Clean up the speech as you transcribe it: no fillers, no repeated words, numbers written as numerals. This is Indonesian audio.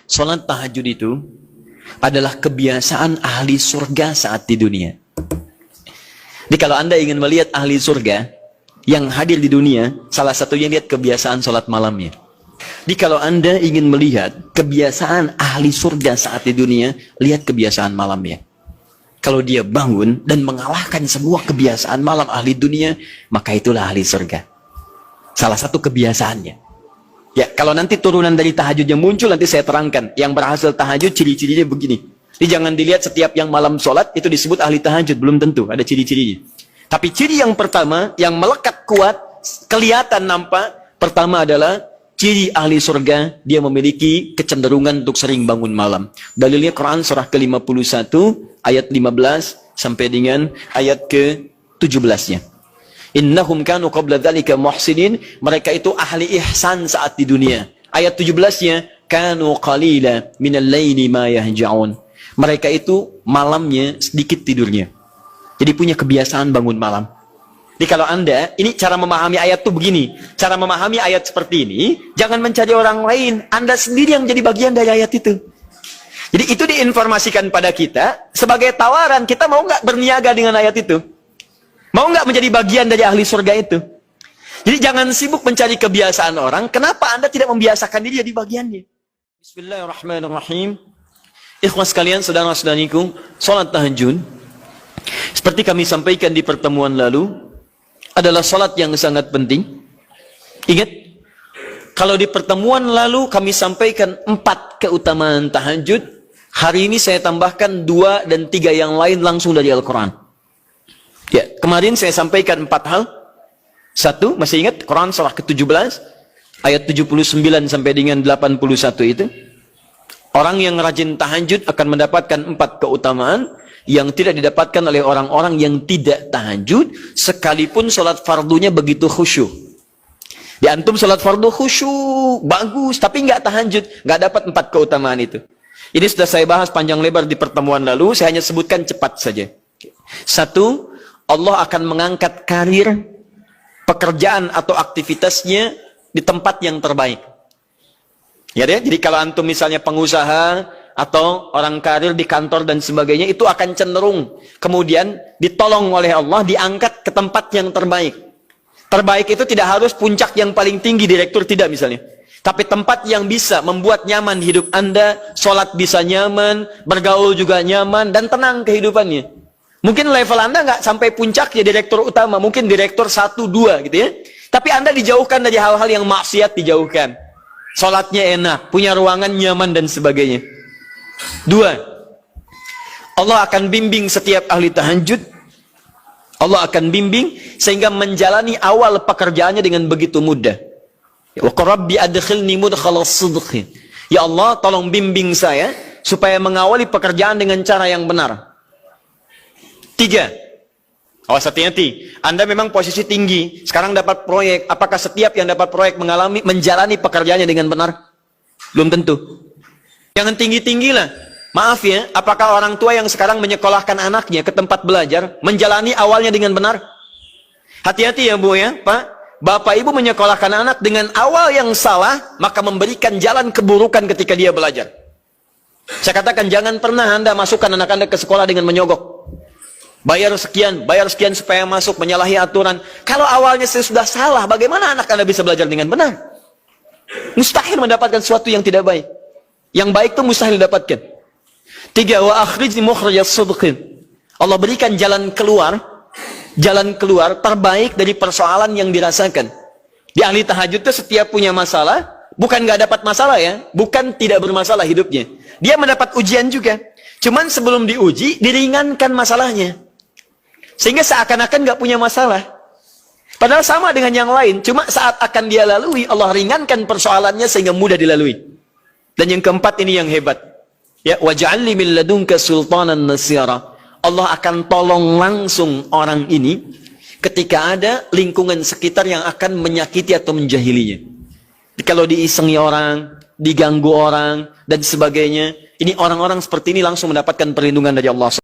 Salat tahajud itu adalah kebiasaan ahli surga saat di dunia. Jadi kalau Anda ingin melihat ahli surga yang hadir di dunia, salah satunya lihat kebiasaan salat malamnya. Jadi kalau Anda ingin melihat kebiasaan ahli surga saat di dunia, lihat kebiasaan malamnya. Kalau dia bangun dan mengalahkan semua kebiasaan malam ahli dunia, maka itulah ahli surga. Salah satu kebiasaannya. Ya, kalau nanti turunan dari tahajud yang muncul, nanti saya terangkan. Yang berhasil tahajud, ciri-cirinya begini. Jadi jangan dilihat setiap yang malam sholat, itu disebut ahli tahajud. Belum tentu, ada ciri-cirinya. Tapi ciri yang pertama, yang melekat kuat, kelihatan nampak, pertama adalah ciri ahli surga, dia memiliki kecenderungan untuk sering bangun malam. Dalilnya Quran surah ke-51, ayat 15, sampai dengan ayat ke-17-nya. Innahum kanu qabla dzalika muhsinin, mereka itu ahli ihsan saat di dunia. Ayat 17-nya, kanu qalila minal laili ma yahja'un. Mereka itu malamnya sedikit tidurnya. Jadi punya kebiasaan bangun malam. Jadi kalau Anda, ini cara memahami ayat itu begini. Cara memahami ayat seperti ini, jangan mencari orang lain. Anda sendiri yang menjadi bagian dari ayat itu. Jadi itu diinformasikan pada kita sebagai tawaran, kita mau nggak berniaga dengan ayat itu? Mau nggak menjadi bagian dari ahli surga itu? Jadi jangan sibuk mencari kebiasaan orang. Kenapa Anda tidak membiasakan diri jadi bagiannya? Bismillahirrahmanirrahim. Ikhwas sekalian, saudara-saudariku, salat tahajud, seperti kami sampaikan di pertemuan lalu, adalah salat yang sangat penting. Ingat, kalau di pertemuan lalu kami sampaikan 4 keutamaan tahajud, hari ini saya tambahkan 2 dan 3 yang lain langsung dari Al-Quran. Ya, kemarin saya sampaikan 4 hal. 1, masih ingat Quran surah ke-17 ayat 79 sampai dengan 81 itu. Orang yang rajin tahajud akan mendapatkan 4 keutamaan yang tidak didapatkan oleh orang-orang yang tidak tahajud, sekalipun sholat fardunya begitu khusyuk. Di antum sholat fardu khusyuk, bagus, tapi nggak tahajud, nggak dapat 4 keutamaan itu. Ini sudah saya bahas panjang lebar di pertemuan lalu, saya hanya sebutkan cepat saja. 1, Allah akan mengangkat karir, pekerjaan atau aktivitasnya di tempat yang terbaik. Ya deh, jadi kalau antum misalnya pengusaha atau orang karir di kantor dan sebagainya, itu akan cenderung kemudian ditolong oleh Allah, diangkat ke tempat yang terbaik. Terbaik itu tidak harus puncak yang paling tinggi, direktur tidak misalnya. Tapi tempat yang bisa membuat nyaman hidup Anda, sholat bisa nyaman, bergaul juga nyaman, dan tenang kehidupannya. Mungkin level Anda nggak sampai puncak ya direktur utama, mungkin direktur 1, 2 gitu ya. Tapi Anda dijauhkan dari hal-hal yang maksiat, dijauhkan. Sholatnya enak, punya ruangan nyaman dan sebagainya. 2, Allah akan bimbing setiap ahli tahajud. Allah akan bimbing sehingga menjalani awal pekerjaannya dengan begitu mudah. Wa rabbi adkhilni mudkhala sidqin. Ya Allah, tolong bimbing saya supaya mengawali pekerjaan dengan cara yang benar. 3, awas hati-hati. Anda memang posisi tinggi, sekarang dapat proyek. Apakah setiap yang dapat proyek menjalani pekerjaannya dengan benar? Belum tentu. Jangan tinggi-tinggi lah. Maaf ya, apakah orang tua yang sekarang menyekolahkan anaknya ke tempat belajar menjalani awalnya dengan benar? Hati-hati ya Bu ya, Pak. Bapak Ibu menyekolahkan anak dengan awal yang salah, maka memberikan jalan keburukan ketika dia belajar. Saya katakan jangan pernah Anda masukkan anak Anda ke sekolah dengan menyogok. Bayar sekian supaya masuk, menyalahi aturan. Kalau awalnya sudah salah, bagaimana anak Anda bisa belajar dengan benar? Mustahil mendapatkan sesuatu yang tidak baik. Yang baik itu mustahil didapatkan. 3, wa akhrijni mukhrajas sidqin. Allah berikan jalan keluar terbaik dari persoalan yang dirasakan. Di ahli tahajud itu setiap punya masalah, bukan nggak dapat masalah ya, bukan tidak bermasalah hidupnya. Dia mendapat ujian juga. Cuman sebelum diuji, diringankan masalahnya. Sehingga seakan-akan nggak punya masalah. Padahal sama dengan yang lain. Cuma saat akan dia lalui, Allah ringankan persoalannya sehingga mudah dilalui. Dan yang keempat ini yang hebat. Ya, waj'alni min ladunka sultanan nasira. Allah akan tolong langsung orang ini ketika ada lingkungan sekitar yang akan menyakiti atau menjahilinya. Kalau diisengi orang, diganggu orang, dan sebagainya. Ini orang-orang seperti ini langsung mendapatkan perlindungan dari Allah.